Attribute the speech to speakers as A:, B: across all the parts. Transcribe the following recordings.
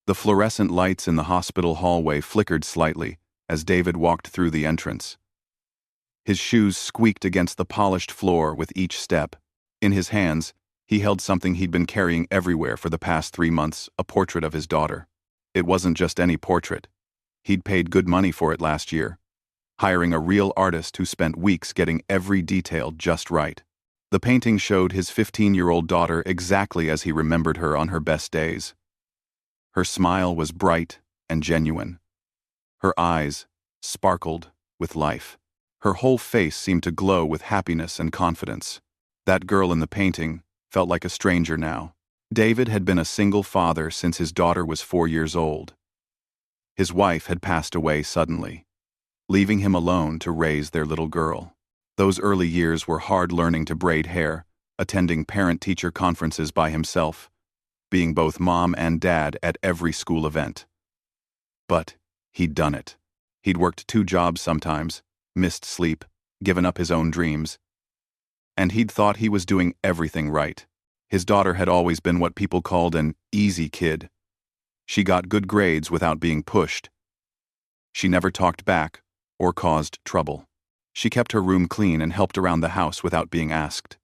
A: The fluorescent lights in the hospital hallway flickered slightly as David walked through the entrance. His shoes squeaked against the polished floor with each step. In his hands, he held something he'd been carrying everywhere for the past 3 months, a portrait of his daughter. It wasn't just any portrait. He'd paid good money for it last year, hiring a real artist who spent weeks getting every detail just right. The painting showed his 15-year-old daughter exactly as he remembered her on her best days. Her smile was bright and genuine. Her eyes sparkled with life. Her whole face seemed to glow with happiness and confidence. That girl in the painting felt like a stranger now. David had been a single father since his daughter was 4 years old. His wife had passed away suddenly, leaving him alone to raise their little girl. Those early years were hard, learning to braid hair, attending parent-teacher conferences by himself, being both mom and dad at every school event. But he'd done it. He'd worked 2 jobs sometimes, missed sleep, given up his own dreams. And he'd thought he was doing everything right. His daughter had always been what people called an easy kid. She got good grades without being pushed. She never talked back or caused trouble. She kept her room clean and helped around the house without being asked.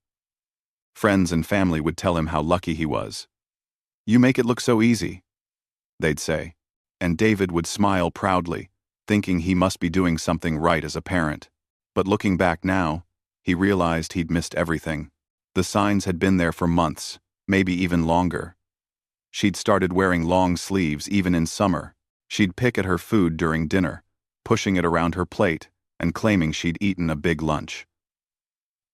A: Friends and family would tell him how lucky he was. "You make it look so easy," they'd say. And David would smile proudly, thinking he must be doing something right as a parent. But looking back now, he realized he'd missed everything. The signs had been there for months, maybe even longer. She'd started wearing long sleeves even in summer. She'd pick at her food during dinner, pushing it around her plate and claiming she'd eaten a big lunch.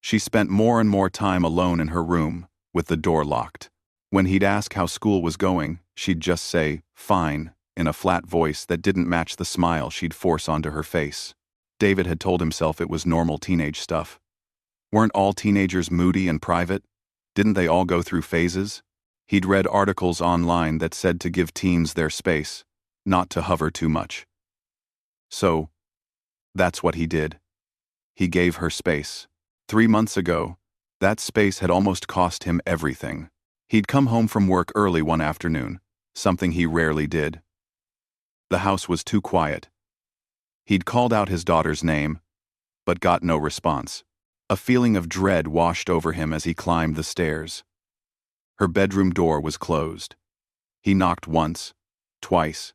A: She spent more and more time alone in her room, with the door locked. When he'd ask how school was going, she'd just say, "Fine," in a flat voice that didn't match the smile she'd force onto her face. David had told himself it was normal teenage stuff. Weren't all teenagers moody and private? Didn't they all go through phases? He'd read articles online that said to give teens their space, not to hover too much. So, that's what he did. He gave her space. 3 months ago, that space had almost cost him everything. He'd come home from work early one afternoon, something he rarely did. The house was too quiet. He'd called out his daughter's name, but got no response. A feeling of dread washed over him as he climbed the stairs. Her bedroom door was closed. He knocked once, twice,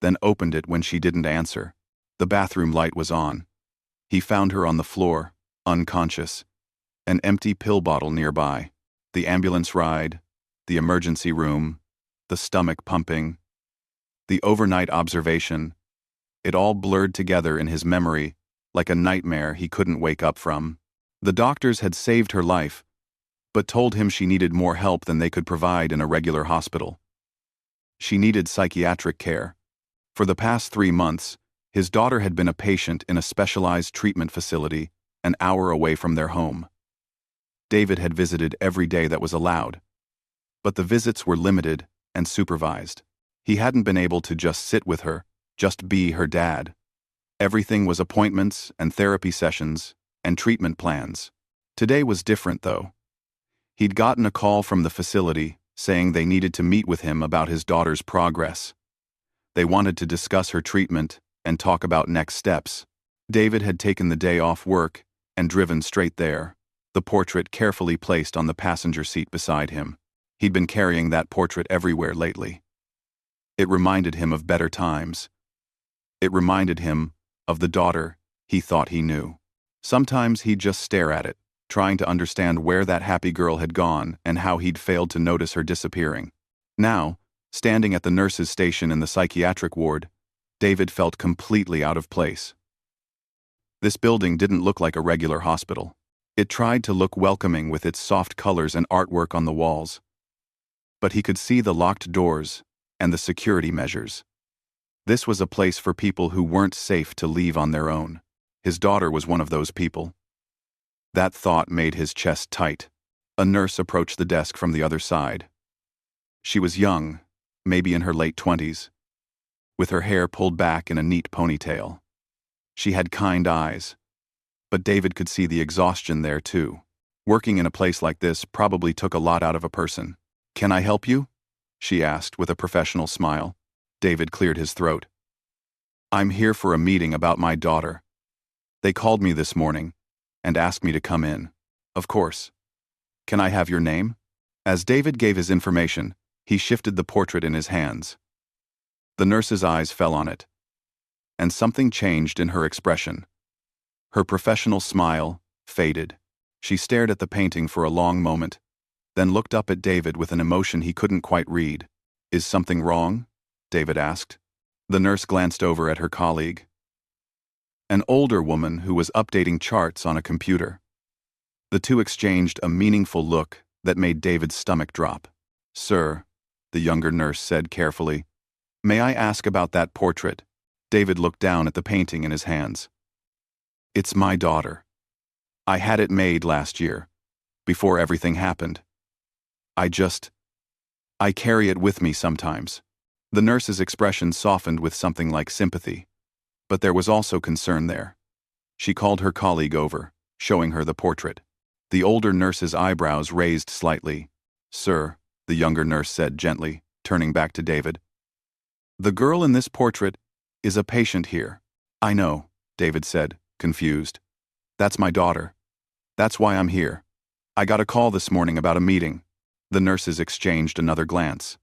A: then opened it when she didn't answer. The bathroom light was on. He found her on the floor, unconscious, an empty pill bottle nearby, the ambulance ride, the emergency room, the stomach pumping, the overnight observation. It all blurred together in his memory like a nightmare he couldn't wake up from. The doctors had saved her life, but told him she needed more help than they could provide in a regular hospital. She needed psychiatric care. For the past 3 months, his daughter had been a patient in a specialized treatment facility an hour away from their home. David had visited every day that was allowed, but the visits were limited and supervised. He hadn't been able to just sit with her, just be her dad. Everything was appointments and therapy sessions and treatment plans. Today was different, though. He'd gotten a call from the facility saying they needed to meet with him about his daughter's progress. They wanted to discuss her treatment and talk about next steps. David had taken the day off work and driven straight there, the portrait carefully placed on the passenger seat beside him. He'd been carrying that portrait everywhere lately. It reminded him of better times. It reminded him of the daughter he thought he knew. Sometimes he'd just stare at it, trying to understand where that happy girl had gone and how he'd failed to notice her disappearing. Now, standing at the nurse's station in the psychiatric ward, David felt completely out of place. This building didn't look like a regular hospital. It tried to look welcoming with its soft colors and artwork on the walls. But he could see the locked doors and the security measures. This was a place for people who weren't safe to leave on their own. His daughter was one of those people. That thought made his chest tight. A nurse approached the desk from the other side. She was young, maybe in her late 20s, with her hair pulled back in a neat ponytail. She had kind eyes, but David could see the exhaustion there too. Working in a place like this probably took a lot out of a person. "Can I help you?" she asked with a professional smile. David cleared his throat. I'm here for a meeting about my daughter. They called me this morning and asked me to come in. Of course. Can I have your name? As David gave his information, he shifted the portrait in his hands. The nurse's eyes fell on it, and something changed in her expression. Her professional smile faded. She stared at the painting for a long moment, then looked up at David with an emotion he couldn't quite read. Is something wrong? David asked. The nurse glanced over at her colleague, an older woman who was updating charts on a computer. The two exchanged a meaningful look that made David's stomach drop. Sir, the younger nurse said carefully, may I ask about that portrait? David looked down at the painting in his hands. It's my daughter. I had it made last year, before everything happened. I carry it with me sometimes. The nurse's expression softened with something like sympathy, but there was also concern there. She called her colleague over, showing her the portrait. The older nurse's eyebrows raised slightly. Sir, the younger nurse said gently, turning back to David. The girl in this portrait is a patient here. I know, David said, confused. That's my daughter. That's why I'm here. I got a call this morning about a meeting. The nurses exchanged another glance.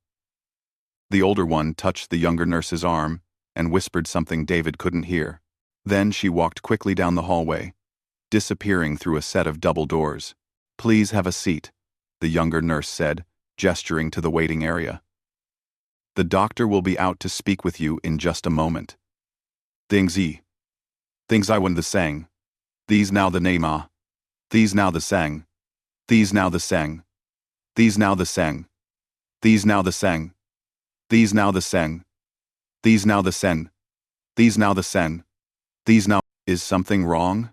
A: The older one touched the younger nurse's arm and whispered something David couldn't hear. Then she walked quickly down the hallway, disappearing through a set of double doors. Please have a seat, the younger nurse said, gesturing to the waiting area. The doctor will be out to speak with you in just a moment. Things I want the sang. These now the name ah. These now the sang. These now the sang. These now the sang. These now the sang. These now the sang. These now the sen. These now the sen. These now. Is something wrong?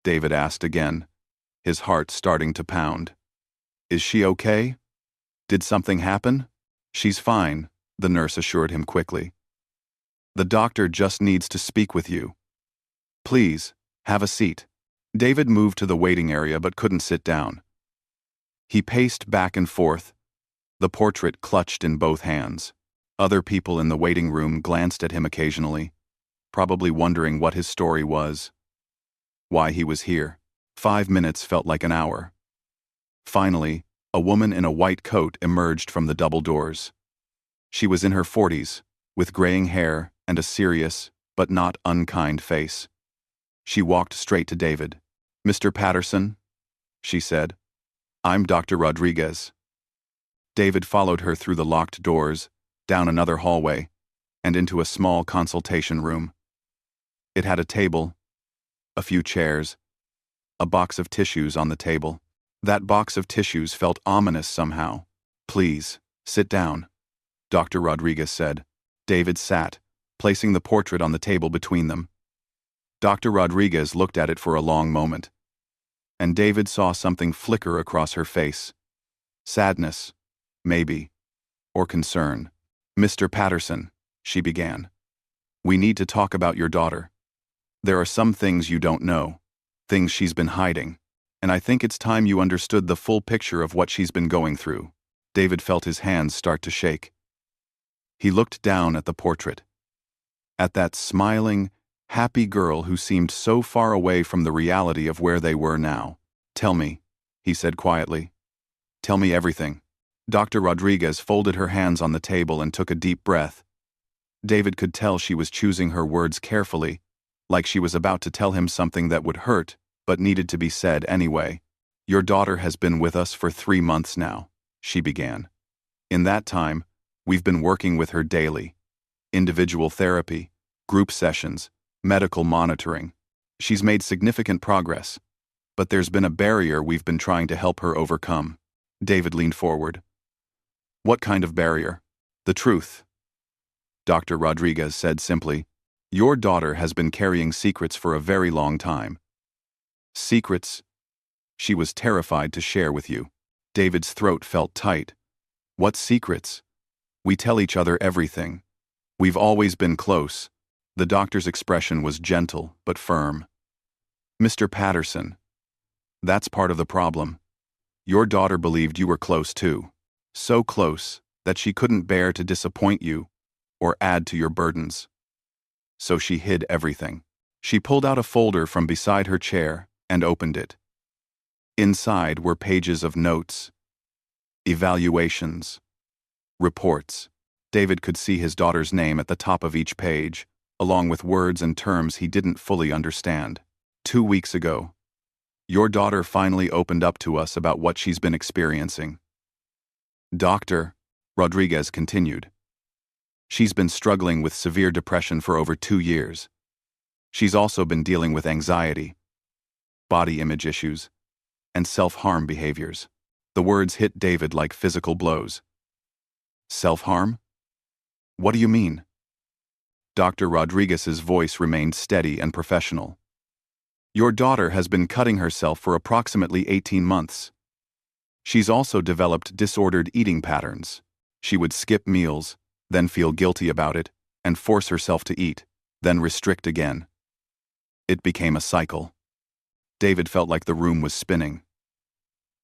A: David asked again, his heart starting to pound. Is she okay? Did something happen? She's fine, the nurse assured him quickly. The doctor just needs to speak with you. Please, have a seat. David moved to the waiting area but couldn't sit down. He paced back and forth, the portrait clutched in both hands. Other people in the waiting room glanced at him occasionally, probably wondering what his story was, why he was here. 5 minutes felt like an hour. Finally, a woman in a white coat emerged from the double doors. She was in her 40s, with graying hair and a serious, but not unkind face. She walked straight to David. Mr. Patterson, she said. I'm Dr. Rodriguez. David followed her through the locked doors, down another hallway, and into a small consultation room. It had a table, a few chairs, a box of tissues on the table. That box of tissues felt ominous somehow. Please, sit down, Dr. Rodriguez said. David sat, placing the portrait on the table between them. Dr. Rodriguez looked at it for a long moment, and David saw something flicker across her face. Sadness, maybe, or concern. Mr. Patterson, she began. We need to talk about your daughter. There are some things you don't know, things she's been hiding, and I think it's time you understood the full picture of what she's been going through. David felt his hands start to shake. He looked down at the portrait, at that smiling, happy girl who seemed so far away from the reality of where they were now. Tell me, he said quietly. Tell me everything. Dr. Rodriguez folded her hands on the table and took a deep breath. David could tell she was choosing her words carefully, like she was about to tell him something that would hurt, but needed to be said anyway. Your daughter has been with us for 3 months now, she began. In that time, we've been working with her daily. Individual therapy, group sessions, medical monitoring. She's made significant progress, but there's been a barrier we've been trying to help her overcome. David leaned forward. What kind of barrier? The truth. Dr. Rodriguez said simply, your daughter has been carrying secrets for a very long time. Secrets she was terrified to share with you. David's throat felt tight. What secrets? We tell each other everything. We've always been close. The doctor's expression was gentle but firm. Mr. Patterson, that's part of the problem. Your daughter believed you were close too. So close that she couldn't bear to disappoint you or add to your burdens. So she hid everything. She pulled out a folder from beside her chair and opened it. Inside were pages of notes, evaluations, reports. David could see his daughter's name at the top of each page, along with words and terms he didn't fully understand. 2 weeks ago, your daughter finally opened up to us about what she's been experiencing. Dr. Rodriguez continued. She's been struggling with severe depression for over 2 years. She's also been dealing with anxiety, body image issues, and self-harm behaviors. The words hit David like physical blows. Self-harm? What do you mean? Dr. Rodriguez's voice remained steady and professional. Your daughter has been cutting herself for approximately 18 months. She's also developed disordered eating patterns. She would skip meals, then feel guilty about it, and force herself to eat, then restrict again. It became a cycle. David felt like the room was spinning.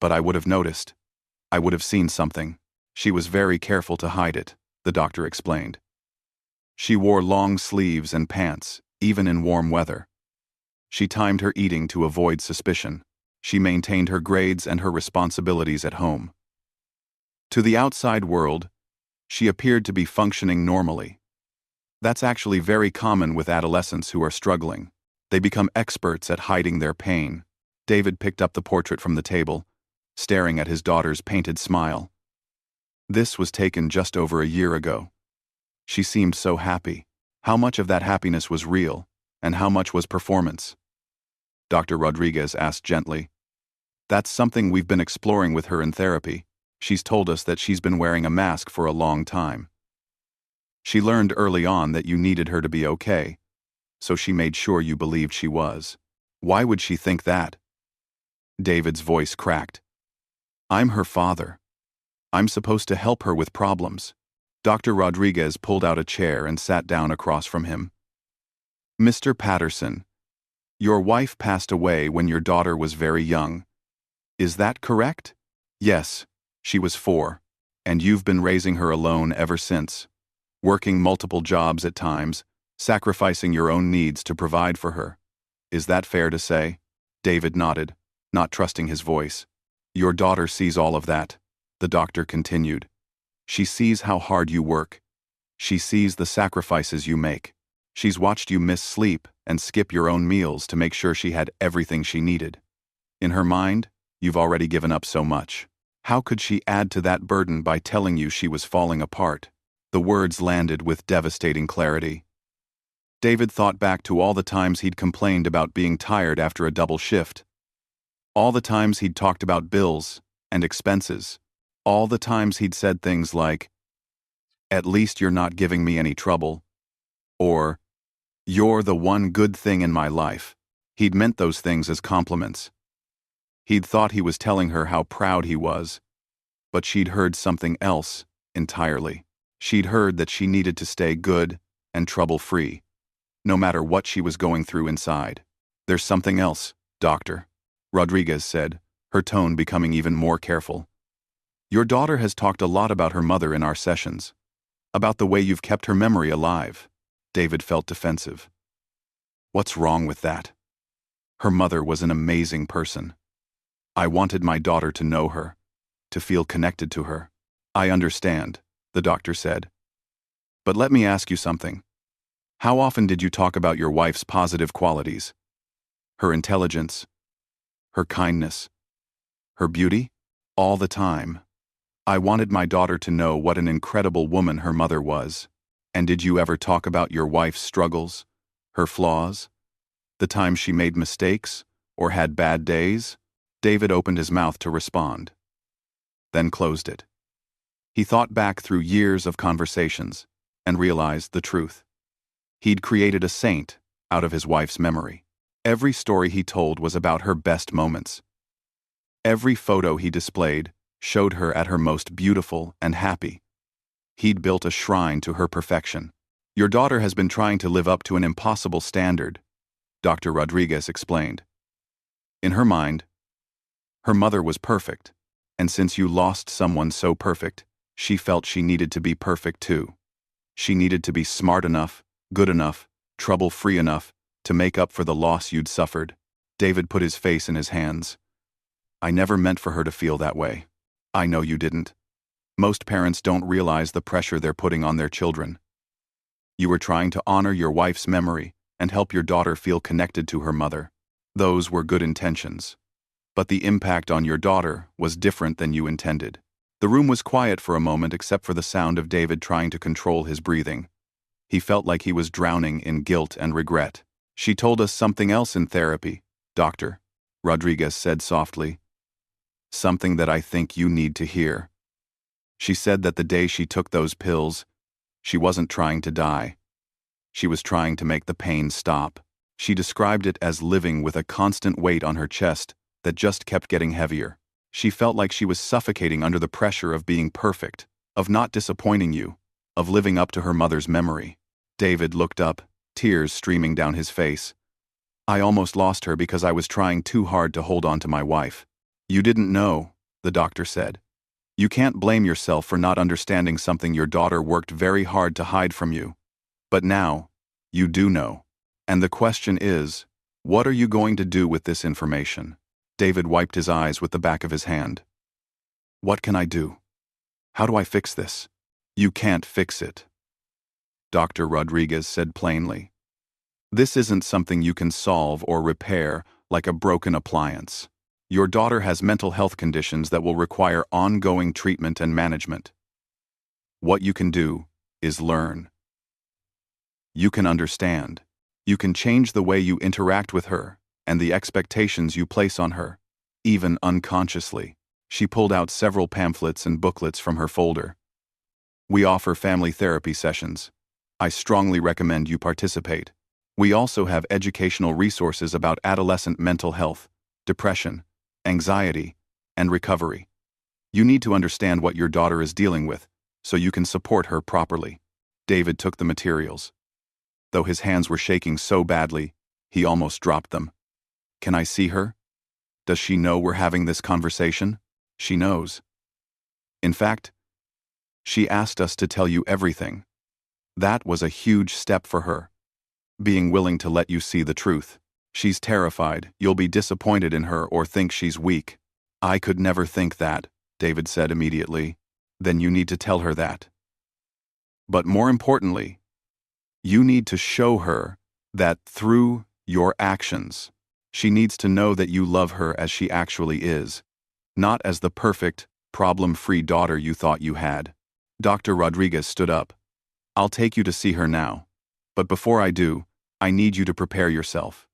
A: But I would have noticed. I would have seen something. She was very careful to hide it, the doctor explained. She wore long sleeves and pants, even in warm weather. She timed her eating to avoid suspicion. She maintained her grades and her responsibilities at home. To the outside world, she appeared to be functioning normally. That's actually very common with adolescents who are struggling. They become experts at hiding their pain. David picked up the portrait from the table, staring at his daughter's painted smile. This was taken just over a year ago. She seemed so happy. How much of that happiness was real, and how much was performance? Dr. Rodriguez asked gently. That's something we've been exploring with her in therapy. She's told us that she's been wearing a mask for a long time. She learned early on that you needed her to be okay, so she made sure you believed she was. Why would she think that? David's voice cracked. I'm her father. I'm supposed to help her with problems. Dr. Rodriguez pulled out a chair and sat down across from him. Mr. Patterson, your wife passed away when your daughter was very young. Is that correct? Yes, she was 4, and you've been raising her alone ever since, working multiple jobs at times, sacrificing your own needs to provide for her. Is that fair to say? David nodded, not trusting his voice. Your daughter sees all of that, the doctor continued. She sees how hard you work. She sees the sacrifices you make. She's watched you miss sleep and skip your own meals to make sure she had everything she needed. In her mind, you've already given up so much. How could she add to that burden by telling you she was falling apart? The words landed with devastating clarity. David thought back to all the times he'd complained about being tired after a double shift. All the times he'd talked about bills and expenses. All the times he'd said things like, "At least you're not giving me any trouble," or, "You're the one good thing in my life." He'd meant those things as compliments. He'd thought he was telling her how proud he was, but she'd heard something else entirely. She'd heard that she needed to stay good and trouble-free, no matter what she was going through inside. There's something else, Doctor, Rodriguez said, her tone becoming even more careful. Your daughter has talked a lot about her mother in our sessions, about the way you've kept her memory alive. David felt defensive. What's wrong with that? Her mother was an amazing person. I wanted my daughter to know her, to feel connected to her. I understand, the doctor said. But let me ask you something. How often did you talk about your wife's positive qualities? Her intelligence, her kindness, her beauty? All the time. I wanted my daughter to know what an incredible woman her mother was. And did you ever talk about your wife's struggles, her flaws, the times she made mistakes or had bad days? David opened his mouth to respond, then closed it. He thought back through years of conversations and realized the truth. He'd created a saint out of his wife's memory. Every story he told was about her best moments. Every photo he displayed showed her at her most beautiful and happy. He'd built a shrine to her perfection. Your daughter has been trying to live up to an impossible standard, Dr. Rodriguez explained. In her mind, her mother was perfect, and since you lost someone so perfect, she felt she needed to be perfect too. She needed to be smart enough, good enough, trouble-free enough to make up for the loss you'd suffered. David put his face in his hands. I never meant for her to feel that way. I know you didn't. Most parents don't realize the pressure they're putting on their children. You were trying to honor your wife's memory and help your daughter feel connected to her mother. Those were good intentions. But the impact on your daughter was different than you intended. The room was quiet for a moment except for the sound of David trying to control his breathing. He felt like he was drowning in guilt and regret. She told us something else in therapy, Doctor, Rodriguez said softly. Something that I think you need to hear. She said that the day she took those pills, she wasn't trying to die. She was trying to make the pain stop. She described it as living with a constant weight on her chest that just kept getting heavier. She felt like she was suffocating under the pressure of being perfect, of not disappointing you, of living up to her mother's memory. David looked up, tears streaming down his face. I almost lost her because I was trying too hard to hold on to my wife. You didn't know, the doctor said. You can't blame yourself for not understanding something your daughter worked very hard to hide from you. But now, you do know. And the question is, what are you going to do with this information? David wiped his eyes with the back of his hand. What can I do? How do I fix this? You can't fix it, Dr. Rodriguez said plainly. This isn't something you can solve or repair like a broken appliance. Your daughter has mental health conditions that will require ongoing treatment and management. What you can do is learn. You can understand. You can change the way you interact with her and the expectations you place on her, even unconsciously. She pulled out several pamphlets and booklets from her folder. We offer family therapy sessions. I strongly recommend you participate. We also have educational resources about adolescent mental health, depression, anxiety, and recovery. You need to understand what your daughter is dealing with so you can support her properly. David took the materials. Though his hands were shaking so badly, he almost dropped them. Can I see her? Does she know we're having this conversation? She knows. In fact, she asked us to tell you everything. That was a huge step for her. Being willing to let you see the truth. She's terrified you'll be disappointed in her or think she's weak. I could never think that, David said immediately. Then you need to tell her that. But more importantly, you need to show her that through your actions. She needs to know that you love her as she actually is, not as the perfect, problem-free daughter you thought you had. Dr. Rodriguez stood up. I'll take you to see her now. But before I do, I need you to prepare yourself.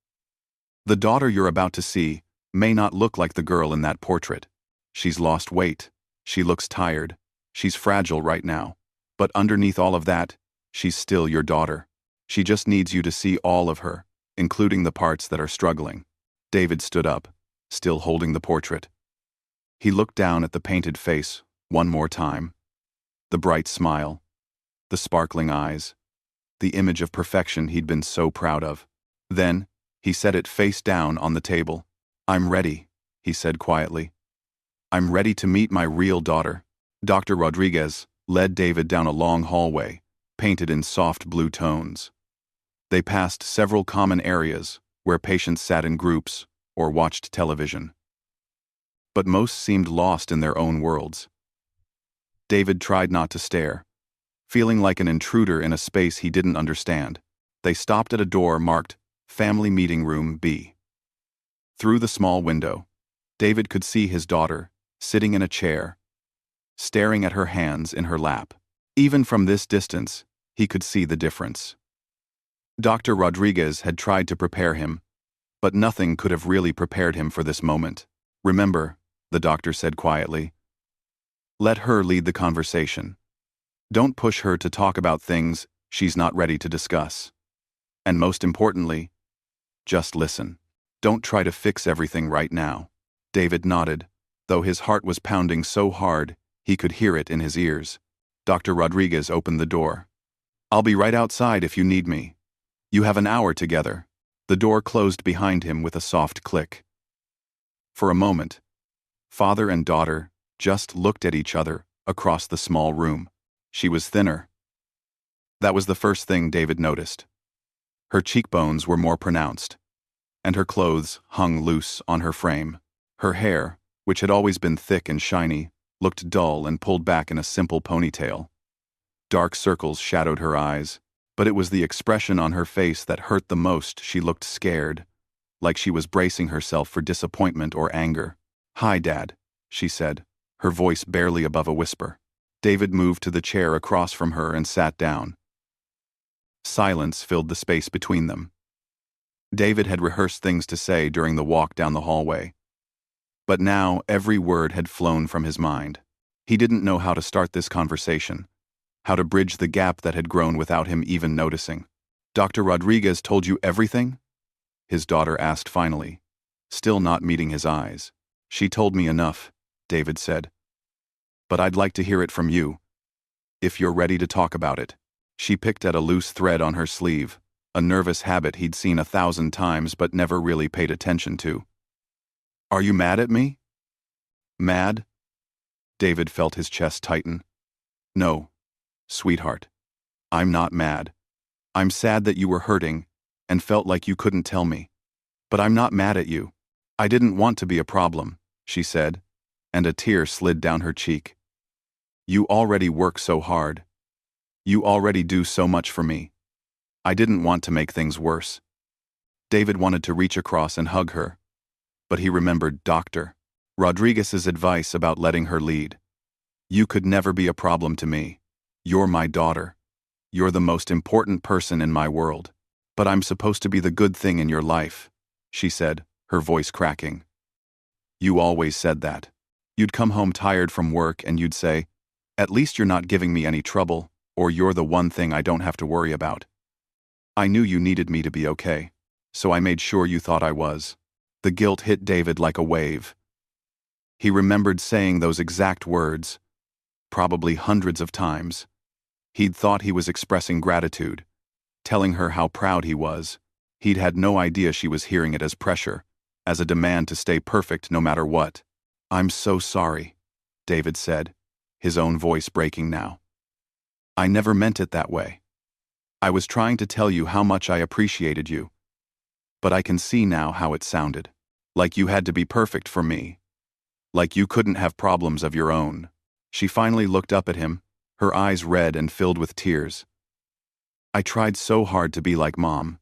A: The daughter you're about to see may not look like the girl in that portrait. She's lost weight. She looks tired. She's fragile right now. But underneath all of that, she's still your daughter. She just needs you to see all of her, including the parts that are struggling. David stood up, still holding the portrait. He looked down at the painted face one more time. The bright smile, the sparkling eyes, the image of perfection he'd been so proud of. Then, he set it face down on the table. I'm ready, he said quietly. I'm ready to meet my real daughter. Dr. Rodriguez led David down a long hallway, painted in soft blue tones. They passed several common areas where patients sat in groups or watched television. But most seemed lost in their own worlds. David tried not to stare, feeling like an intruder in a space he didn't understand. They stopped at a door marked Family Meeting Room B. Through the small window, David could see his daughter, sitting in a chair, staring at her hands in her lap. Even from this distance, he could see the difference. Dr. Rodriguez had tried to prepare him, but nothing could have really prepared him for this moment. Remember, the doctor said quietly, let her lead the conversation. Don't push her to talk about things she's not ready to discuss. And most importantly, just listen. Don't try to fix everything right now. David nodded, though his heart was pounding so hard he could hear it in his ears. Dr. Rodriguez opened the door. I'll be right outside if you need me. You have an hour together. The door closed behind him with a soft click. For a moment, father and daughter just looked at each other across the small room. She was thinner. That was the first thing David noticed. Her cheekbones were more pronounced, and her clothes hung loose on her frame. Her hair, which had always been thick and shiny, looked dull and pulled back in a simple ponytail. Dark circles shadowed her eyes, but it was the expression on her face that hurt the most. She looked scared, like she was bracing herself for disappointment or anger. "Hi, Dad," she said, her voice barely above a whisper. David moved to the chair across from her and sat down. Silence filled the space between them. David had rehearsed things to say during the walk down the hallway, but now every word had flown from his mind. He didn't know how to start this conversation, how to bridge the gap that had grown without him even noticing. "Dr. Rodriguez told you everything?" his daughter asked finally, still not meeting his eyes. "She told me enough," David said. "But I'd like to hear it from you, if you're ready to talk about it." She picked at a loose thread on her sleeve, a nervous habit he'd seen 1,000 times but never really paid attention to. "Are you mad at me?" "Mad?" David felt his chest tighten. "No, sweetheart. I'm not mad. I'm sad that you were hurting and felt like you couldn't tell me. But I'm not mad at you. I didn't want to be a problem," she said, and a tear slid down her cheek. "You already work so hard. You already do so much for me. I didn't want to make things worse." David wanted to reach across and hug her, but he remembered Dr. Rodriguez's advice about letting her lead. "You could never be a problem to me. You're my daughter. You're the most important person in my world. But I'm supposed to be the good thing in your life," she said, her voice cracking. "You always said that. You'd come home tired from work and you'd say, 'At least you're not giving me any trouble,' or 'You're the one thing I don't have to worry about.' I knew you needed me to be okay, so I made sure you thought I was." The guilt hit David like a wave. He remembered saying those exact words, probably hundreds of times. He'd thought he was expressing gratitude, telling her how proud he was. He'd had no idea she was hearing it as pressure, as a demand to stay perfect no matter what. "I'm so sorry," David said, his own voice breaking now. "I never meant it that way. I was trying to tell you how much I appreciated you. But I can see now how it sounded. Like you had to be perfect for me. Like you couldn't have problems of your own." She finally looked up at him, her eyes red and filled with tears. "I tried so hard to be like Mom.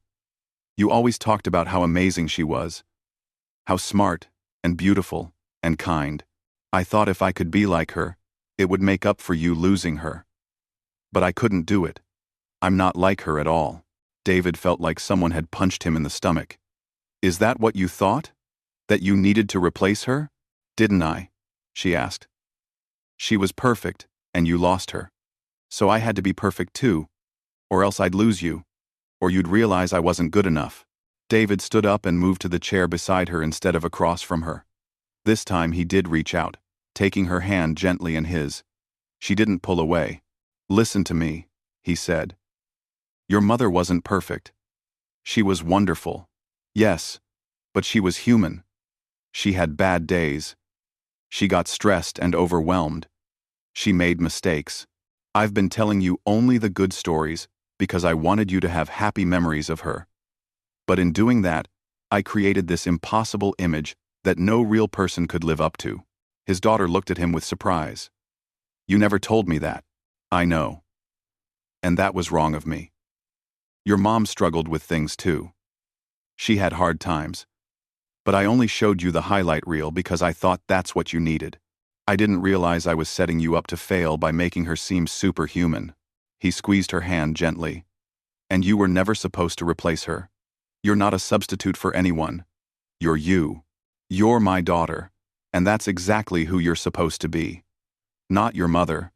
A: You always talked about how amazing she was, how smart and beautiful and kind. I thought if I could be like her, it would make up for you losing her. But I couldn't do it. I'm not like her at all." David felt like someone had punched him in the stomach. "Is that what you thought? That you needed to replace her?" "Didn't I?" she asked. "She was perfect, and you lost her. So I had to be perfect too, or else I'd lose you, or you'd realize I wasn't good enough." David stood up and moved to the chair beside her instead of across from her. This time he did reach out, taking her hand gently in his. She didn't pull away. "Listen to me," he said. "Your mother wasn't perfect. She was wonderful. Yes, but she was human. She had bad days. She got stressed and overwhelmed. She made mistakes. I've been telling you only the good stories because I wanted you to have happy memories of her. But in doing that, I created this impossible image that no real person could live up to." His daughter looked at him with surprise. "You never told me that." "I know. And that was wrong of me. Your mom struggled with things too. She had hard times. But I only showed you the highlight reel because I thought that's what you needed. I didn't realize I was setting you up to fail by making her seem superhuman." He squeezed her hand gently. "And you were never supposed to replace her. You're not a substitute for anyone. You're you. You're my daughter, and that's exactly who you're supposed to be. Not your mother.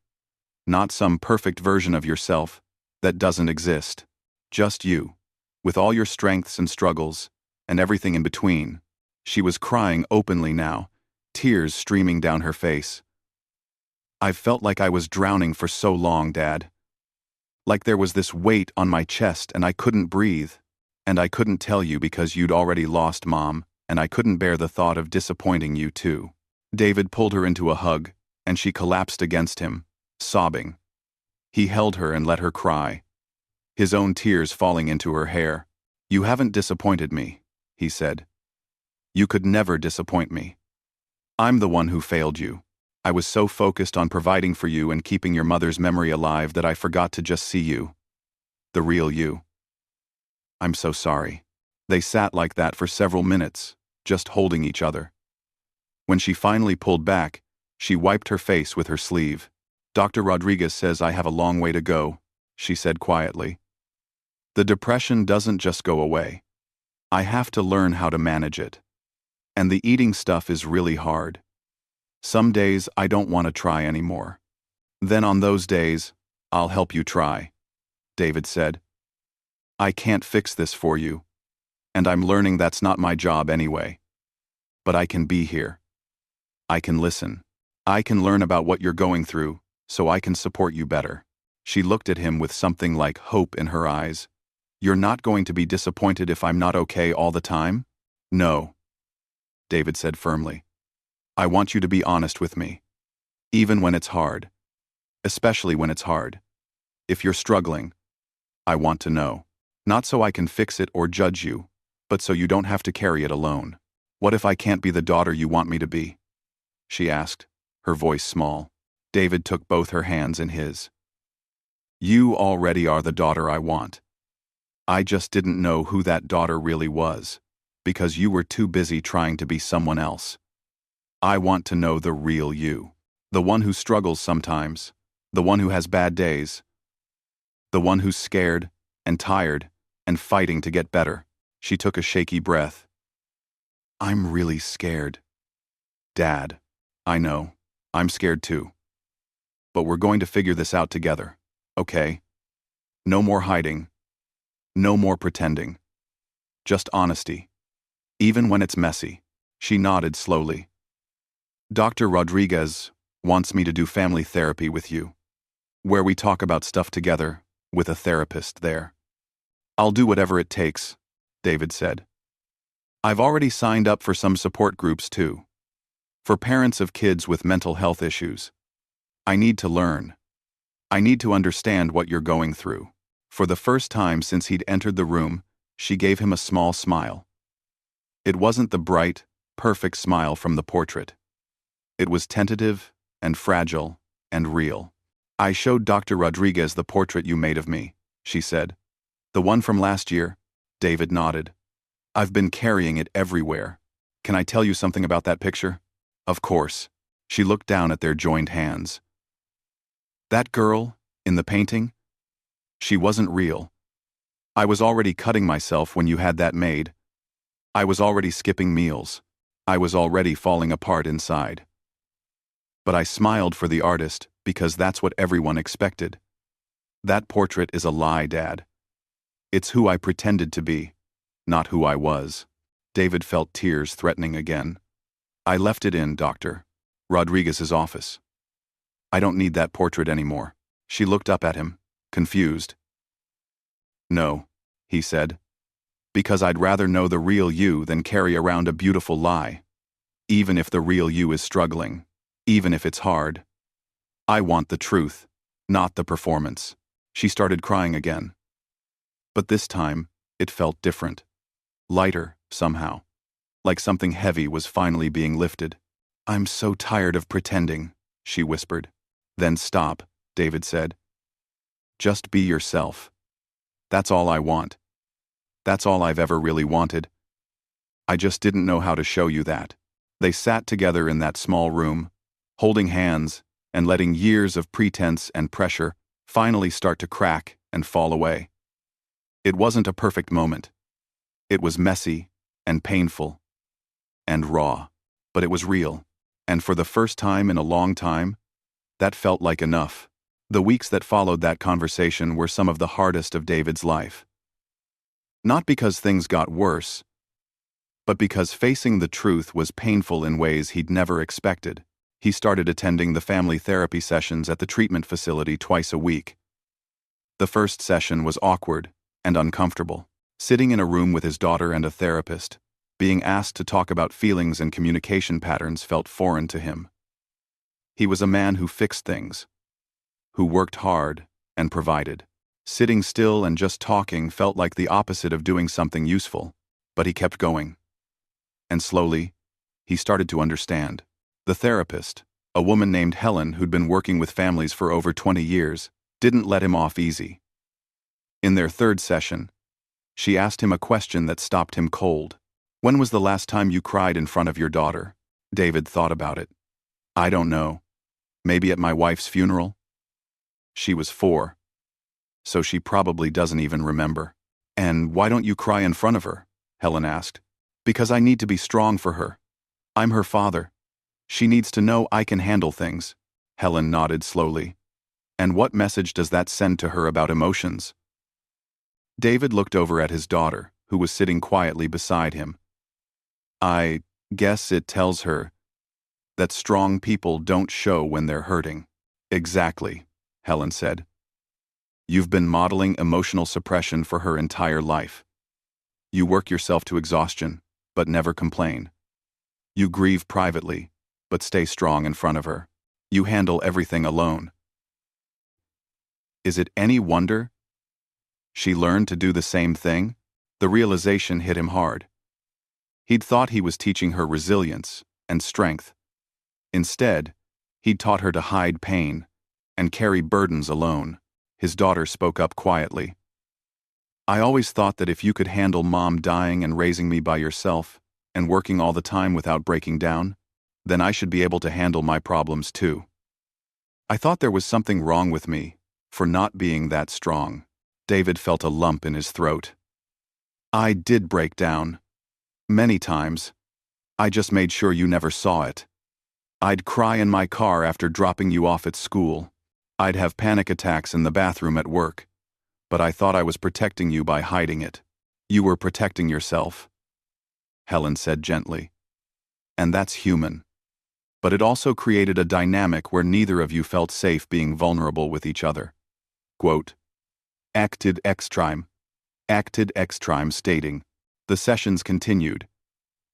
A: Not some perfect version of yourself that doesn't exist. Just you, with all your strengths and struggles, and everything in between." She was crying openly now, tears streaming down her face. "I've felt like I was drowning for so long, Dad. Like there was this weight on my chest and I couldn't breathe. And I couldn't tell you because you'd already lost Mom, and I couldn't bear the thought of disappointing you too." David pulled her into a hug, and she collapsed against him, sobbing. He held her and let her cry, his own tears falling into her hair. "You haven't disappointed me," he said. "You could never disappoint me. I'm the one who failed you. I was so focused on providing for you and keeping your mother's memory alive that I forgot to just see you. The real you. I'm so sorry." They sat like that for several minutes, just holding each other. When she finally pulled back, she wiped her face with her sleeve. "Dr. Rodriguez says I have a long way to go," she said quietly. "The depression doesn't just go away. I have to learn how to manage it. And the eating stuff is really hard. Some days I don't want to try anymore. Then on those days, I'll help you try," David said. "I can't fix this for you, and I'm learning that's not my job anyway. But I can be here. I can listen. I can learn about what you're going through, so I can support you better." She looked at him with something like hope in her eyes. "You're not going to be disappointed if I'm not okay all the time?" "No," David said firmly. "I want you to be honest with me. Even when it's hard. Especially when it's hard. If you're struggling, I want to know. Not so I can fix it or judge you, but so you don't have to carry it alone." "What if I can't be the daughter you want me to be?" she asked, her voice small. David took both her hands in his. "You already are the daughter I want. I just didn't know who that daughter really was, because you were too busy trying to be someone else. I want to know the real you. The one who struggles sometimes, the one who has bad days, the one who's scared and tired and fighting to get better." She took a shaky breath. "I'm really scared. Dad, I know, I'm scared too. But we're going to figure this out together, okay? No more hiding. No more pretending. Just honesty. Even when it's messy." She nodded slowly. "Dr. Rodriguez wants me to do family therapy with you, where we talk about stuff together, with a therapist there." "I'll do whatever it takes," David said. "I've already signed up for some support groups too. For parents of kids with mental health issues. I need to learn. I need to understand what you're going through." For the first time since he'd entered the room, she gave him a small smile. It wasn't the bright, perfect smile from the portrait. It was tentative and fragile and real. "I showed Dr. Rodriguez the portrait you made of me," she said. "The one from last year?" David nodded. "I've been carrying it everywhere. Can I tell you something about that picture?" "Of course." She looked down at their joined hands. "That girl, in the painting? She wasn't real. I was already cutting myself when you had that made. I was already skipping meals. I was already falling apart inside. But I smiled for the artist because that's what everyone expected. That portrait is a lie, Dad. It's who I pretended to be, not who I was." David felt tears threatening again. "I left it in Dr. Rodriguez's office. I don't need that portrait anymore." She looked up at him, confused. "No," he said, "because I'd rather know the real you than carry around a beautiful lie. Even if the real you is struggling, even if it's hard. I want the truth, not the performance." She started crying again. But this time, it felt different. Lighter, somehow. Like something heavy was finally being lifted. "I'm so tired of pretending," she whispered. "Then stop," David said. "Just be yourself. That's all I want. That's all I've ever really wanted. I just didn't know how to show you that." They sat together in that small room, holding hands and letting years of pretense and pressure finally start to crack and fall away. It wasn't a perfect moment. It was messy and painful and raw, but it was real. And for the first time in a long time, that felt like enough. The weeks that followed that conversation were some of the hardest of David's life. Not because things got worse, but because facing the truth was painful in ways he'd never expected. He started attending the family therapy sessions at the treatment facility twice a week. The first session was awkward and uncomfortable. Sitting in a room with his daughter and a therapist, being asked to talk about feelings and communication patterns felt foreign to him. He was a man who fixed things, who worked hard and provided. Sitting still and just talking felt like the opposite of doing something useful, but he kept going. And slowly, he started to understand. The therapist, a woman named Helen who'd been working with families for over 20 years, didn't let him off easy. In their third session, she asked him a question that stopped him cold. "When was the last time you cried in front of your daughter?" David thought about it. "I don't know. Maybe at my wife's funeral?" She was 4, so she probably doesn't even remember. "And why don't you cry in front of her?" Helen asked. "Because I need to be strong for her. I'm her father. She needs to know I can handle things." Helen nodded slowly. "And what message does that send to her about emotions?" David looked over at his daughter, who was sitting quietly beside him. "I guess it tells her that strong people don't show when they're hurting." "Exactly," Helen said. "You've been modeling emotional suppression for her entire life. You work yourself to exhaustion, but never complain. You grieve privately, but stay strong in front of her. You handle everything alone. Is it any wonder she learned to do the same thing?" The realization hit him hard. He'd thought he was teaching her resilience and strength. Instead, he'd taught her to hide pain and carry burdens alone. His daughter spoke up quietly. "I always thought that if you could handle Mom dying and raising me by yourself and working all the time without breaking down, then I should be able to handle my problems too. I thought there was something wrong with me for not being that strong." David felt a lump in his throat. "I did break down. Many times. I just made sure you never saw it. I'd cry in my car after dropping you off at school. I'd have panic attacks in the bathroom at work. But I thought I was protecting you by hiding it. You were protecting yourself," Helen said gently. "And that's human. But it also created a dynamic where neither of you felt safe being vulnerable with each other." Quote, acted extreme stating. The sessions continued,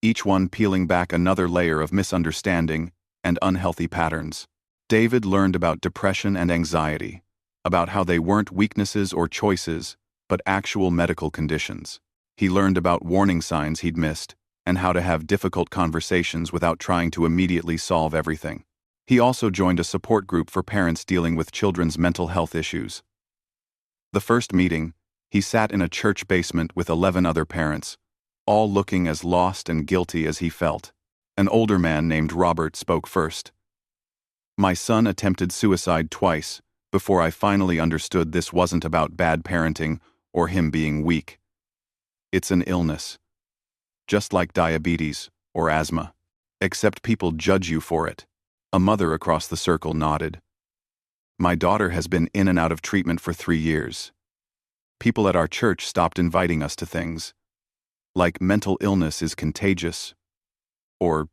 A: each one peeling back another layer of misunderstanding and unhealthy patterns. David learned about depression and anxiety, about how they weren't weaknesses or choices, but actual medical conditions. He learned about warning signs he'd missed, and how to have difficult conversations without trying to immediately solve everything. He also joined a support group for parents dealing with children's mental health issues. The first meeting, he sat in a church basement with 11 other parents, all looking as lost and guilty as he felt. An older man named Robert spoke first. "My son attempted suicide twice before I finally understood this wasn't about bad parenting or him being weak. It's an illness, just like diabetes or asthma, except people judge you for it." A mother across the circle nodded. "My daughter has been in and out of treatment for 3 years. People at our church stopped inviting us to things, like mental illness is contagious, or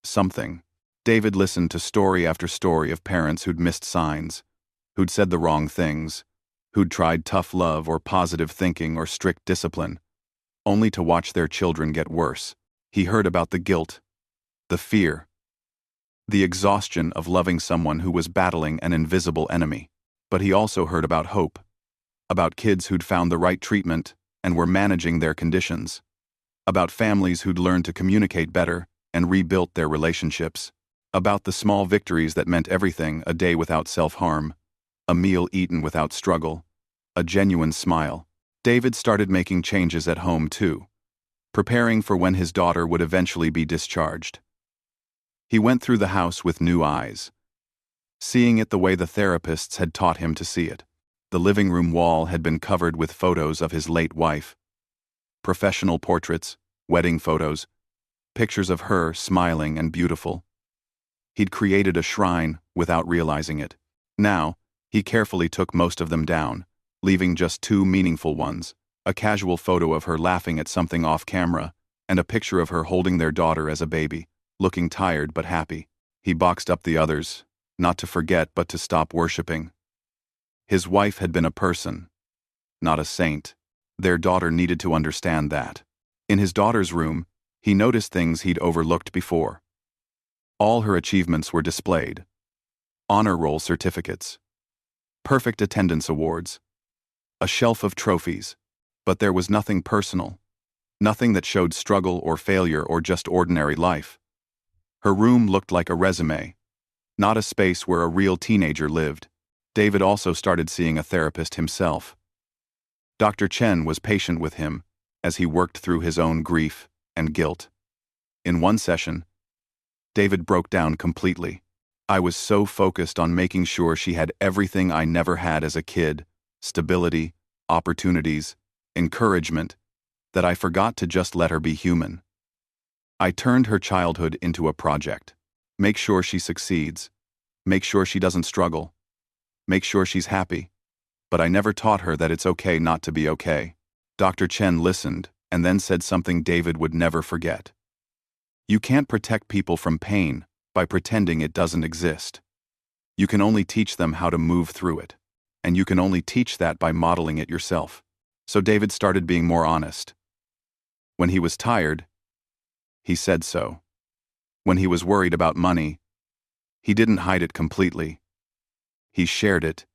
A: something." David listened to story after story of parents who'd missed signs, who'd said the wrong things, who'd tried tough love or positive thinking or strict discipline, only to watch their children get worse. He heard about the guilt, the fear, the exhaustion of loving someone who was battling an invisible enemy. But he also heard about hope, about kids who'd found the right treatment and were managing their conditions, about families who'd learned to communicate better and rebuilt their relationships, about the small victories that meant everything: a day without self-harm, a meal eaten without struggle, a genuine smile. David started making changes at home too, preparing for when his daughter would eventually be discharged. He went through the house with new eyes, seeing it the way the therapists had taught him to see it. The living room wall had been covered with photos of his late wife, professional portraits, wedding photos, pictures of her smiling and beautiful. He'd created a shrine without realizing it. Now, he carefully took most of them down, leaving just 2 meaningful ones: a casual photo of her laughing at something off camera, and a picture of her holding their daughter as a baby, looking tired but happy. He boxed up the others, not to forget but to stop worshipping. His wife had been a person, not a saint. Their daughter needed to understand that. In his daughter's room, he noticed things he'd overlooked before. All her achievements were displayed: honor roll certificates, perfect attendance awards, a shelf of trophies. But there was nothing personal, nothing that showed struggle or failure or just ordinary life. Her room looked like a resume, not a space where a real teenager lived. David also started seeing a therapist himself. Dr. Chen was patient with him as he worked through his own grief and guilt. In one session, David broke down completely. I was so focused on making sure she had everything I never had as a kid, stability, opportunities, encouragement, that I forgot to just let her be human. I turned her childhood into a project. Make sure she succeeds. Make sure she doesn't struggle. Make sure she's happy. But I never taught her that it's okay not to be okay. Dr. Chen listened and then said something David would never forget. You can't protect people from pain by pretending it doesn't exist. You can only teach them how to move through it. And you can only teach that by modeling it yourself. So David started being more honest. When he was tired, he said so. When he was worried about money, he didn't hide it completely. He shared it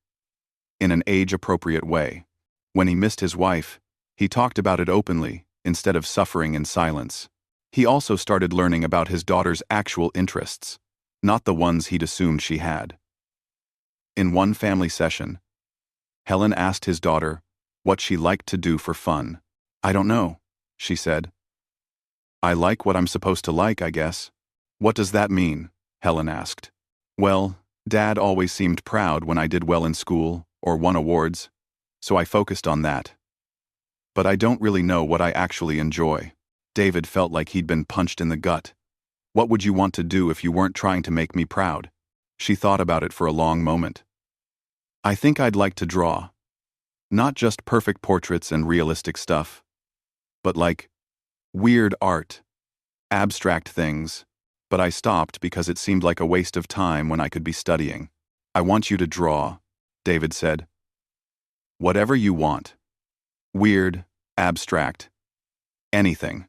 A: in an age-appropriate way. When he missed his wife, he talked about it openly instead of suffering in silence. He also started learning about his daughter's actual interests, not the ones he'd assumed she had. In one family session, Helen asked his daughter what she liked to do for fun. I don't know, she said. I like what I'm supposed to like, I guess. What does that mean? Helen asked. Well, Dad always seemed proud when I did well in school or won awards, so I focused on that. But I don't really know what I actually enjoy. David felt like he'd been punched in the gut. What would you want to do if you weren't trying to make me proud? She thought about it for a long moment. I think I'd like to draw. Not just perfect portraits and realistic stuff, but like weird art, abstract things. But I stopped because it seemed like a waste of time when I could be studying. I want you to draw, David said. Whatever you want. Weird, abstract, anything.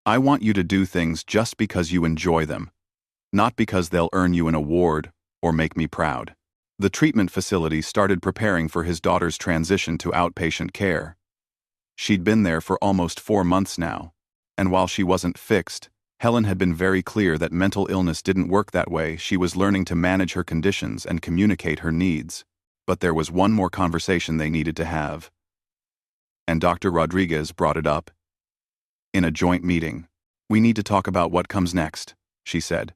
A: I want you to do things just because you enjoy them, not because they'll earn you an award or make me proud. The treatment facility started preparing for his daughter's transition to outpatient care. She'd been there for almost 4 months now, and while she wasn't fixed, Helen had been very clear that mental illness didn't work that way. She was learning to manage her conditions and communicate her needs. But there was one more conversation they needed to have. And Dr. Rodriguez brought it up. In a joint meeting, we need to talk about what comes next, she said.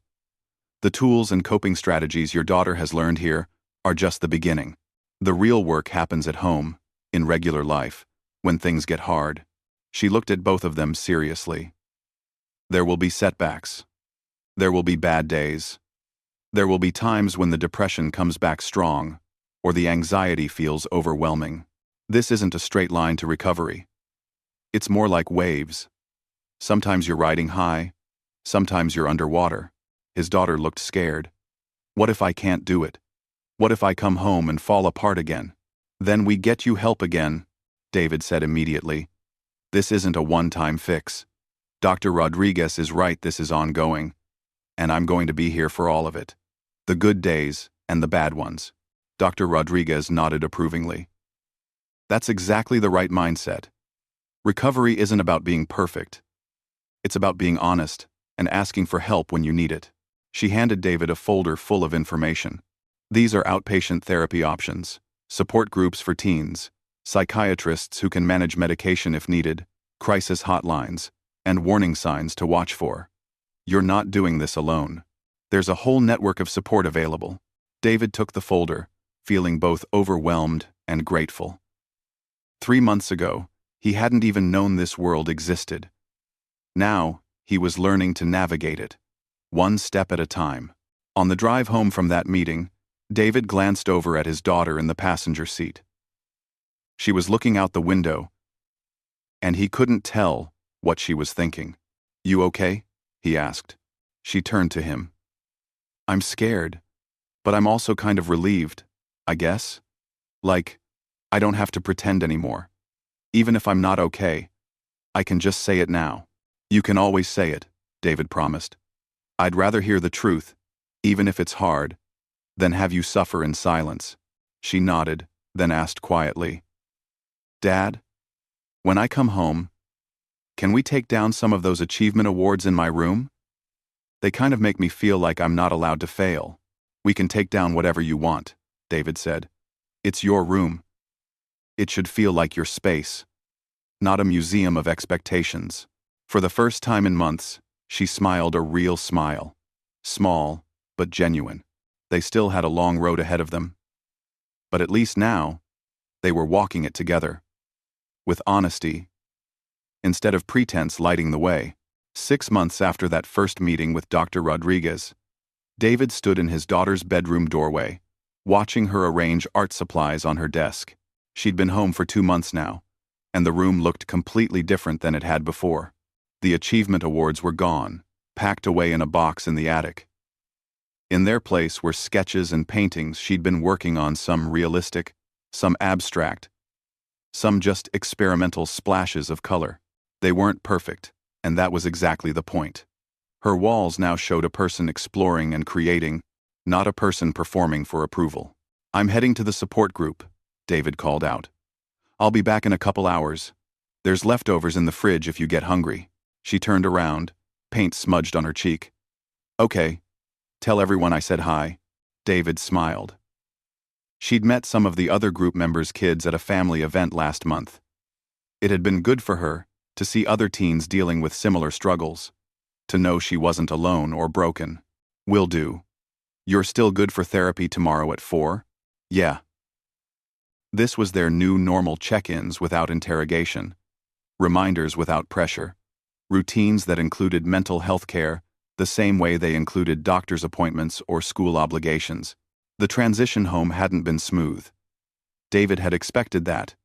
A: The tools and coping strategies your daughter has learned here are just the beginning. The real work happens at home, in regular life, when things get hard. She looked at both of them seriously. There will be setbacks. There will be bad days. There will be times when the depression comes back strong, or the anxiety feels overwhelming. This isn't a straight line to recovery. It's more like waves. Sometimes you're riding high, sometimes you're underwater. His daughter looked scared. What if I can't do it? What if I come home and fall apart again? Then we get you help again, David said immediately. This isn't a one-time fix. Dr. Rodriguez is right, this is ongoing, and I'm going to be here for all of it. The good days and the bad ones. Dr. Rodriguez nodded approvingly. That's exactly the right mindset. Recovery isn't about being perfect. It's about being honest and asking for help when you need it. She handed David a folder full of information. These are outpatient therapy options, support groups for teens, psychiatrists who can manage medication if needed, crisis hotlines, and warning signs to watch for. You're not doing this alone. There's a whole network of support available. David took the folder, feeling both overwhelmed and grateful. 3 months ago, he hadn't even known this world existed. Now, he was learning to navigate it, one step at a time. On the drive home from that meeting, David glanced over at his daughter in the passenger seat. She was looking out the window, and he couldn't tell what she was thinking. You okay? He asked. She turned to him. I'm scared, but I'm also kind of relieved, I guess. Like, I don't have to pretend anymore. Even if I'm not okay, I can just say it now. You can always say it, David promised. I'd rather hear the truth, even if it's hard, than have you suffer in silence. She nodded, then asked quietly, "Dad, when I come home, can we take down some of those achievement awards in my room? They kind of make me feel like I'm not allowed to fail." "We can take down whatever you want," David said. "It's your room. It should feel like your space, not a museum of expectations." For the first time in months, she smiled a real smile. Small, but genuine. They still had a long road ahead of them. But at least now, they were walking it together. With honesty, instead of pretense lighting the way. 6 months after that first meeting with Dr. Rodriguez, David stood in his daughter's bedroom doorway, watching her arrange art supplies on her desk. She'd been home for 2 months now, and the room looked completely different than it had before. The achievement awards were gone, packed away in a box in the attic. In their place were sketches and paintings she'd been working on, some realistic, some abstract, some just experimental splashes of color. They weren't perfect, and that was exactly the point. Her walls now showed a person exploring and creating, not a person performing for approval. "I'm heading to the support group," David called out. "I'll be back in a couple hours. There's leftovers in the fridge if you get hungry." She turned around, paint smudged on her cheek. "Okay, tell everyone I said hi." David smiled. She'd met some of the other group members' kids at a family event last month. It had been good for her to see other teens dealing with similar struggles, to know she wasn't alone or broken. "Will do. You're still good for therapy tomorrow at 4? "Yeah." This was their new normal check-ins without interrogation, reminders without pressure, routines that included mental health care the same way they included doctor's appointments or school obligations. The transition home hadn't been smooth. David had expected that,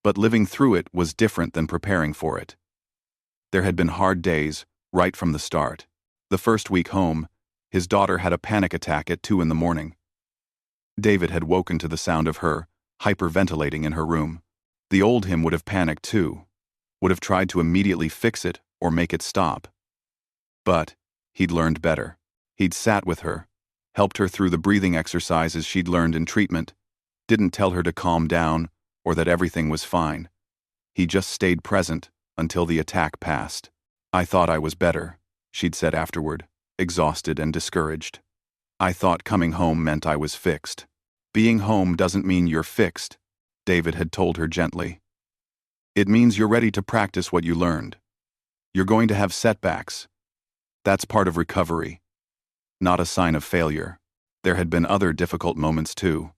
A: but living through it was different than preparing for it. There had been hard days, right from the start. The first week home, his daughter had a panic attack at 2 in the morning. David had woken to the sound of her, hyperventilating in her room. The old him would have panicked too, would have tried to immediately fix it or make it stop. But he'd learned better. He'd sat with her, helped her through the breathing exercises she'd learned in treatment, didn't tell her to calm down or that everything was fine. He just stayed present until the attack passed. "I thought I was better," she'd said afterward, exhausted and discouraged. "I thought coming home meant I was fixed." "Being home doesn't mean you're fixed," David had told her gently. "It means you're ready to practice what you learned. You're going to have setbacks. That's part of recovery, not a sign of failure." There had been other difficult moments too.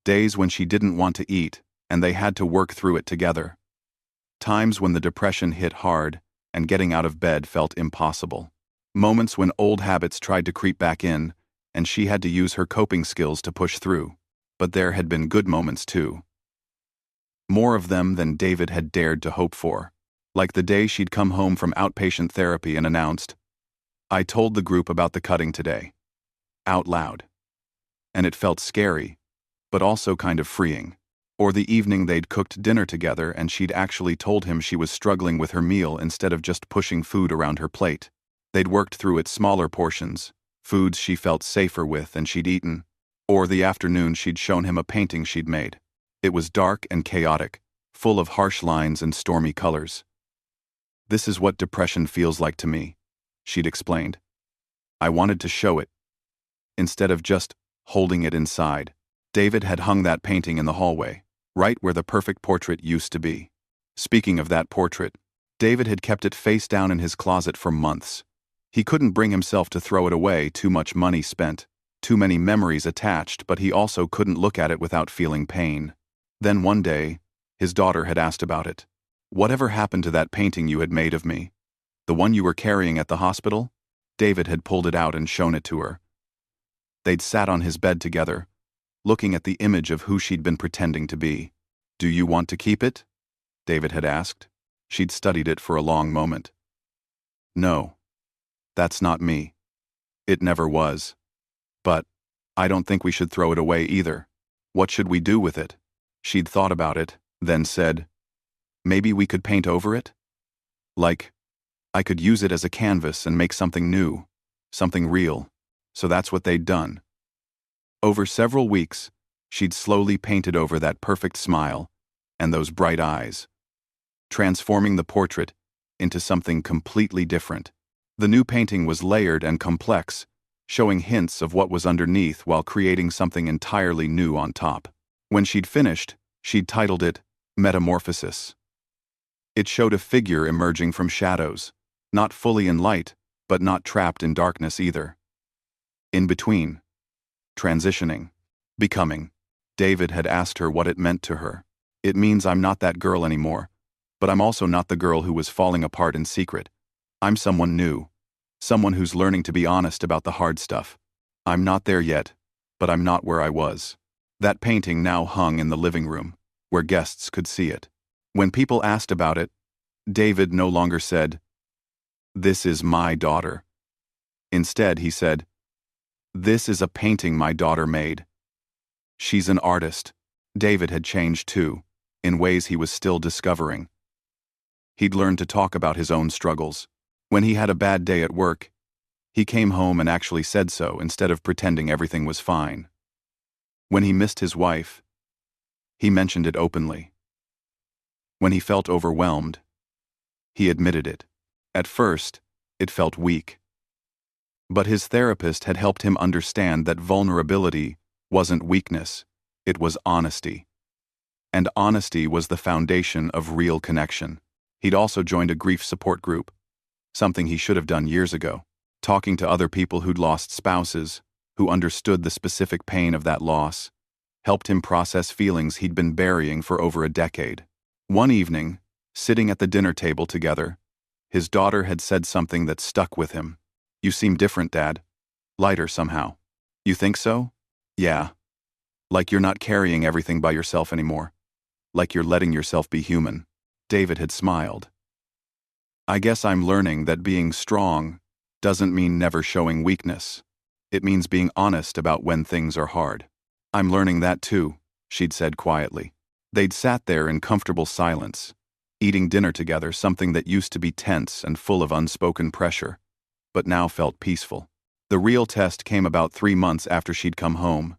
A: Days when she didn't want to eat, and they had to work through it together. Times when the depression hit hard, and getting out of bed felt impossible. Moments when old habits tried to creep back in, and she had to use her coping skills to push through. But there had been good moments too. More of them than David had dared to hope for. Like the day she'd come home from outpatient therapy and announced, "I told the group about the cutting today." Out loud. And it felt scary, but also kind of freeing. Or the evening they'd cooked dinner together and she'd actually told him she was struggling with her meal instead of just pushing food around her plate. They'd worked through it smaller portions, foods she felt safer with and she'd eaten. Or the afternoon she'd shown him a painting she'd made. It was dark and chaotic, full of harsh lines and stormy colors. "This is what depression feels like to me," she'd explained. "I wanted to show it, instead of just holding it inside." David had hung that painting in the hallway, right where the perfect portrait used to be. Speaking of that portrait, David had kept it face down in his closet for months. He couldn't bring himself to throw it away, too much money spent, too many memories attached, but he also couldn't look at it without feeling pain. Then one day, his daughter had asked about it. "Whatever happened to that painting you had made of me? The one you were carrying at the hospital?" David had pulled it out and shown it to her. They'd sat on his bed together, looking at the image of who she'd been pretending to be. "Do you want to keep it?" David had asked. She'd studied it for a long moment. "No. That's not me. It never was. But I don't think we should throw it away either. What should we do with it?" She'd thought about it, then said, "Maybe we could paint over it? Like, I could use it as a canvas and make something new, something real." So that's what they'd done. Over several weeks, she'd slowly painted over that perfect smile, and those bright eyes, transforming the portrait into something completely different. The new painting was layered and complex, showing hints of what was underneath while creating something entirely new on top. When she'd finished, she'd titled it Metamorphosis. It showed a figure emerging from shadows, not fully in light, but not trapped in darkness either. In between, transitioning, becoming. David had asked her what it meant to her. It means I'm not that girl anymore, but I'm also not the girl who was falling apart in secret. I'm someone new, someone who's learning to be honest about the hard stuff. I'm not there yet, but I'm not where I was. That painting now hung in the living room, where guests could see it. When people asked about it, David no longer said, "This is my daughter." Instead, he said, "This is a painting my daughter made." She's an artist. David had changed too, in ways he was still discovering. He'd learned to talk about his own struggles. When he had a bad day at work, he came home and actually said so instead of pretending everything was fine. When he missed his wife, he mentioned it openly. When he felt overwhelmed, he admitted it. At first, it felt weak. But his therapist had helped him understand that vulnerability wasn't weakness, it was honesty. And honesty was the foundation of real connection. He'd also joined a grief support group, something he should have done years ago, talking to other people who'd lost spouses, who understood the specific pain of that loss, helped him process feelings he'd been burying for over a decade. One evening, sitting at the dinner table together, his daughter had said something that stuck with him. "You seem different, Dad. Lighter somehow." "You think so?" "Yeah. Like you're not carrying everything by yourself anymore. Like you're letting yourself be human." David had smiled. "I guess I'm learning that being strong doesn't mean never showing weakness. It means being honest about when things are hard." "I'm learning that too," she'd said quietly. They'd sat there in comfortable silence, eating dinner together, something that used to be tense and full of unspoken pressure, but now felt peaceful. The real test came about 3 months after she'd come home.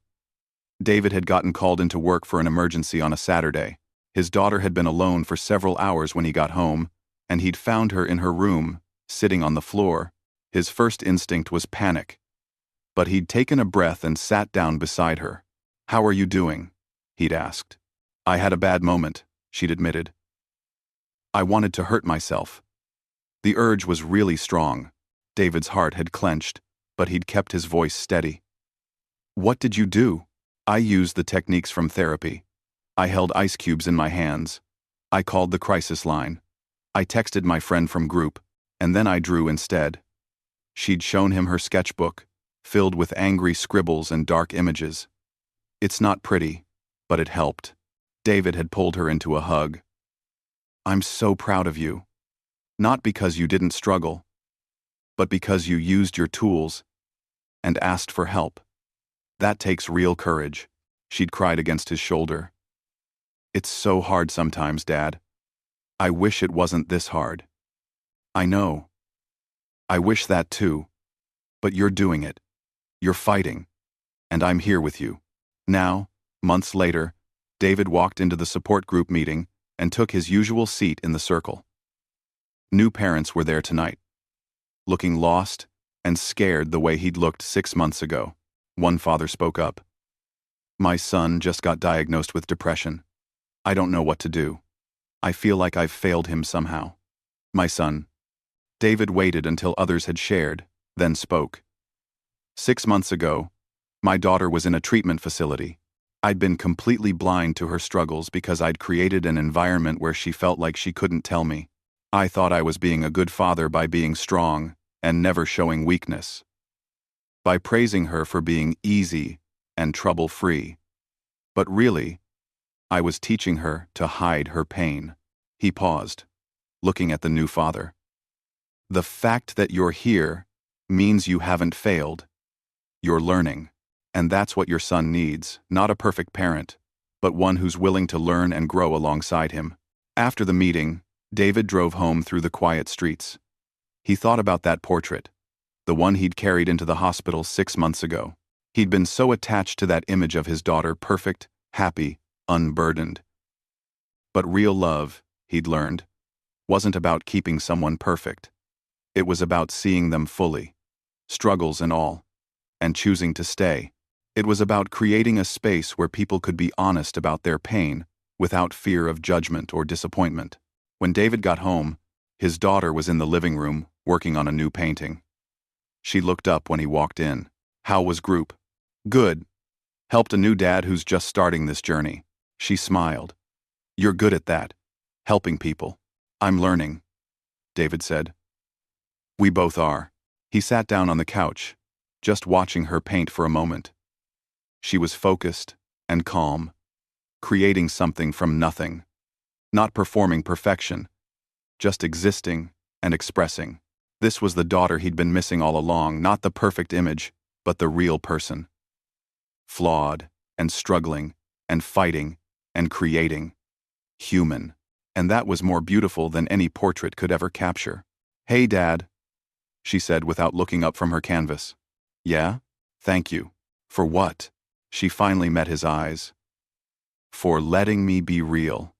A: David had gotten called into work for an emergency on a Saturday. His daughter had been alone for several hours when he got home, and he'd found her in her room, sitting on the floor. His first instinct was panic. But he'd taken a breath and sat down beside her. "How are you doing?" he'd asked. "I had a bad moment," she'd admitted. "I wanted to hurt myself." The urge was really strong. David's heart had clenched, but he'd kept his voice steady. "What did you do?" "I used the techniques from therapy. I held ice cubes in my hands. I called the crisis line. I texted my friend from group, and then I drew instead." She'd shown him her sketchbook, filled with angry scribbles and dark images. "It's not pretty, but it helped." David had pulled her into a hug. "I'm so proud of you. Not because you didn't struggle, but because you used your tools and asked for help. That takes real courage." She'd cried against his shoulder. "It's so hard sometimes, Dad. I wish it wasn't this hard." "I know. I wish that too. But you're doing it. You're fighting. And I'm here with you." Now, months later, David walked into the support group meeting and took his usual seat in the circle. New parents were there tonight, looking lost and scared the way he'd looked 6 months ago. One father spoke up. "My son just got diagnosed with depression. I don't know what to do. I feel like I've failed him somehow." "My son." David waited until others had shared, then spoke. 6 months ago, my daughter was in a treatment facility. I'd been completely blind to her struggles because I'd created an environment where she felt like she couldn't tell me. I thought I was being a good father by being strong and never showing weakness, by praising her for being easy and trouble-free. But really, I was teaching her to hide her pain. He paused, looking at the new father. "The fact that you're here means you haven't failed. You're learning. And that's what your son needs, not a perfect parent, but one who's willing to learn and grow alongside him." After the meeting, David drove home through the quiet streets. He thought about that portrait, the one he'd carried into the hospital 6 months ago. He'd been so attached to that image of his daughter, perfect, happy, unburdened. But real love, he'd learned, wasn't about keeping someone perfect. It was about seeing them fully, struggles and all, and choosing to stay. It was about creating a space where people could be honest about their pain without fear of judgment or disappointment. When David got home, his daughter was in the living room working on a new painting. She looked up when he walked in. "How was group?" "Good. Helped a new dad who's just starting this journey." She smiled. "You're good at that, helping people." "I'm learning," David said. "We both are." He sat down on the couch, just watching her paint for a moment. She was focused and calm, creating something from nothing. Not performing perfection, just existing and expressing. This was the daughter he'd been missing all along, not the perfect image, but the real person. Flawed and struggling and fighting and creating. Human. And that was more beautiful than any portrait could ever capture. "Hey, Dad," she said without looking up from her canvas. "Yeah? Thank you." "For what?" She finally met his eyes. "For letting me be real.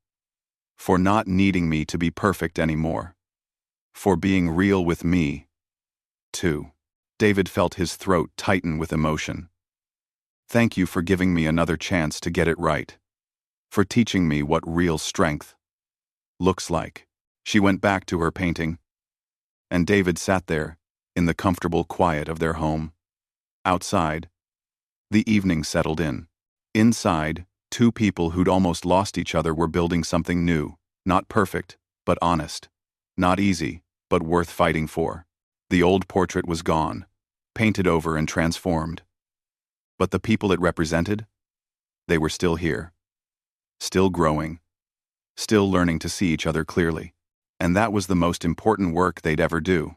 A: For not needing me to be perfect anymore. For being real with me, too." David felt his throat tighten with emotion. "Thank you for giving me another chance to get it right. For teaching me what real strength looks like." She went back to her painting, and David sat there, in the comfortable quiet of their home. Outside, the evening settled in. Inside, two people who'd almost lost each other were building something new, not perfect, but honest. Not easy, but worth fighting for. The old portrait was gone, painted over and transformed. But the people it represented? They were still here. Still growing. Still learning to see each other clearly. And that was the most important work they'd ever do.